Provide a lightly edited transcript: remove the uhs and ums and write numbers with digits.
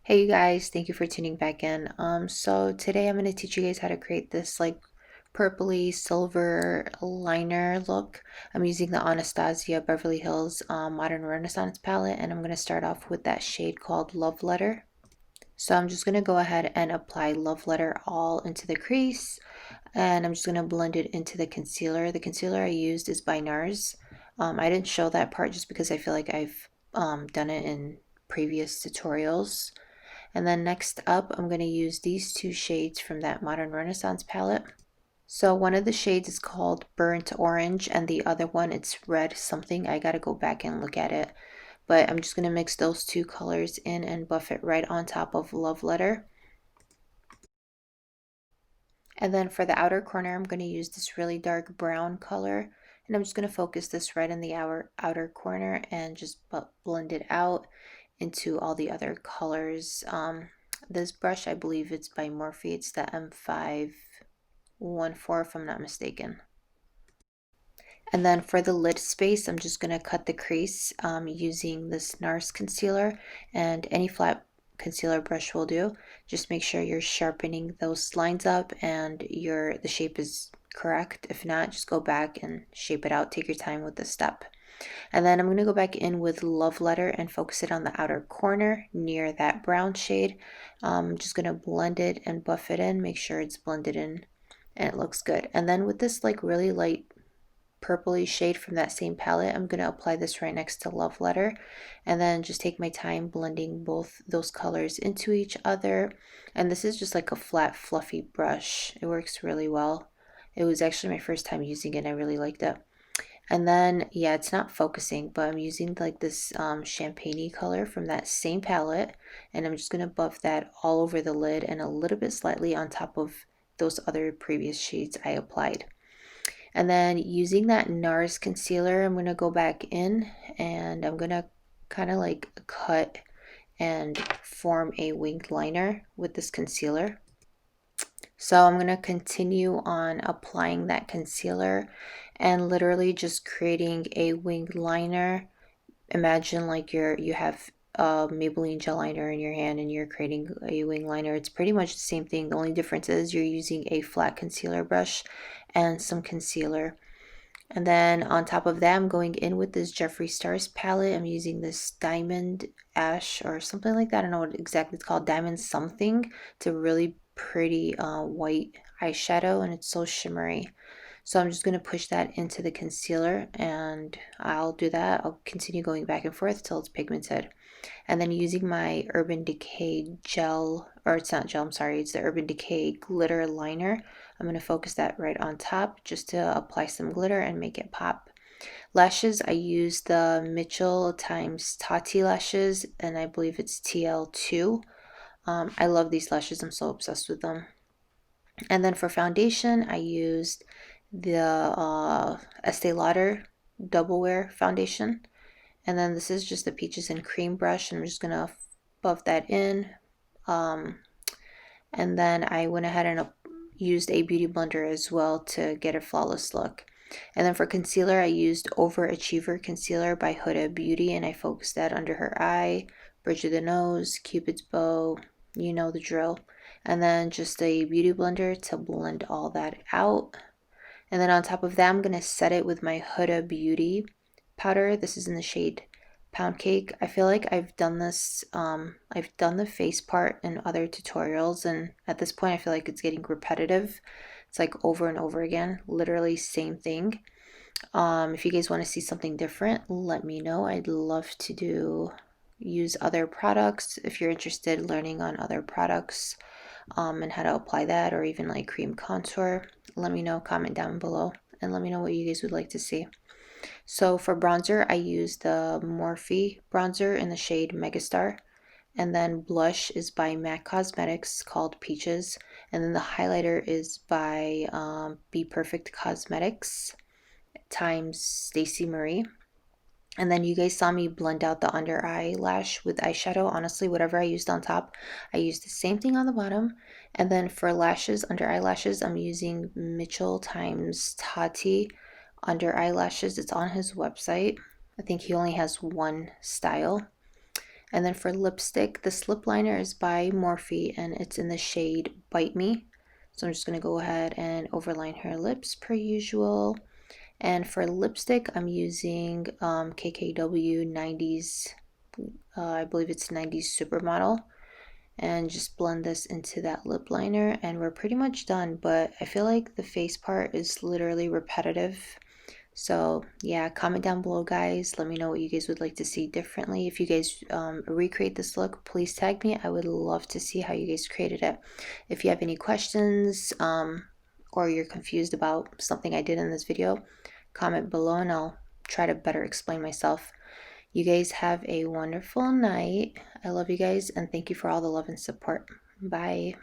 Hey you guys, thank you for tuning back in. So today I'm going to teach you guys how to create this like purpley silver liner look. I'm using the Anastasia Beverly Hills Modern Renaissance palette, and I'm going to start off with that shade called Love Letter. So I'm just going to go ahead and apply Love Letter all into the crease, and I'm just going to blend it into the concealer. The concealer I used is by NARS. I didn't show that part just because I feel like I've done it in previous tutorials. And then next up, I'm going to use these two shades from that Modern Renaissance palette. So one of the shades is called Burnt Orange, and the other one, it's red something. I got to go back and look at it. But I'm just going to mix those two colors in and buff it right on top of Love Letter. And then for the outer corner, I'm going to use this really dark brown color. And I'm just going to focus this right in the outer corner and just blend it out into all the other colors. This brush, I believe it's by Morphe. It's the M514 if I'm not mistaken. And then for the lid space, I'm just going to cut the crease using this NARS concealer, and any flat concealer brush will do. Just make sure you're sharpening those lines up and the shape is correct. If not, just go back and shape it out. Take your time with this step. And then I'm going to go back in with Love Letter and focus it on the outer corner near that brown shade. I'm just going to blend it and buff it in, make sure it's blended in and it looks good. And then with this like really light purpley shade from that same palette, I'm going to apply this right next to Love Letter, and then just take my time blending both those colors into each other. And this is just like a flat fluffy brush. It works really well. It was actually my first time using it and I really liked it. And then, yeah, it's not focusing, but I'm using like this champagne color from that same palette, and I'm just going to buff that all over the lid and a little bit slightly on top of those other previous shades I applied. And then using that NARS concealer, I'm going to go back in and I'm going to kind of like cut and form a winged liner with this concealer. So I'm going to continue on applying that concealer and literally just creating a winged liner. Imagine like you have a Maybelline gel liner in your hand and you're creating a wing liner. It's pretty much the same thing. The only difference is you're using a flat concealer brush and some concealer. And then on top of that, I'm going in with this Jeffree Stars palette. I'm using this Diamond Ash or something like that. I don't know what exactly it's called. Diamond something. It's a really pretty white eyeshadow and it's so shimmery. So I'm just going to push that into the concealer, and I'll do that. I'll continue going back and forth till it's pigmented. And then using my Urban Decay gel, or it's not gel, I'm sorry, it's the Urban Decay glitter liner. I'm going to focus that right on top just to apply some glitter and make it pop. Lashes, I use the Mitchell times Tati lashes, and I believe it's TL2. I love these lashes. I'm so obsessed with them. And then for foundation, I used the Estee Lauder Double Wear foundation. And then this is just the Peaches and Cream brush. I'm just going to buff that in. And then I went ahead and used a beauty blender as well to get a flawless look. And then for concealer, I used Overachiever Concealer by Huda Beauty, and I focused that under her eye, bridge of the nose, Cupid's bow, you know the drill. And then just a beauty blender to blend all that out. And then on top of that, I'm going to set it with my Huda Beauty powder. This is in the shade Pound Cake. I feel like I've done this, I've done the face part in other tutorials, and at this point I feel like it's getting repetitive. It's like over and over again, literally same thing. If you guys want to see something different, let me know. I'd love to use other products. If you're interested in learning on other products and how to apply that, or even like cream contour, let me know. Comment down below and let me know what you guys would like to see. So for bronzer, I use the Morphe bronzer in the shade Megastar. And then blush is by MAC Cosmetics called Peaches. And then the highlighter is by Be Perfect Cosmetics times Stacey Marie. And then you guys saw me blend out the under eyelash with eyeshadow. Honestly, whatever I used on top, I used the same thing on the bottom. And then for lashes, under eyelashes, I'm using Mitchell times Tati under eyelashes. It's on his website. I think he only has one style. And then for lipstick, this lip liner is by Morphe and it's in the shade Bite Me. So I'm just going to go ahead and overline her lips per usual. And for lipstick, I'm using KKW 90s, I believe it's 90s Supermodel. And just blend this into that lip liner and we're pretty much done, but I feel like the face part is literally repetitive. So yeah, comment down below, guys. Let me know what you guys would like to see differently. If you guys recreate this look, please tag me. I would love to see how you guys created it. If you have any questions or you're confused about something I did in this video, comment below and I'll try to better explain myself. You guys have a wonderful night. I love you guys and thank you for all the love and support. Bye.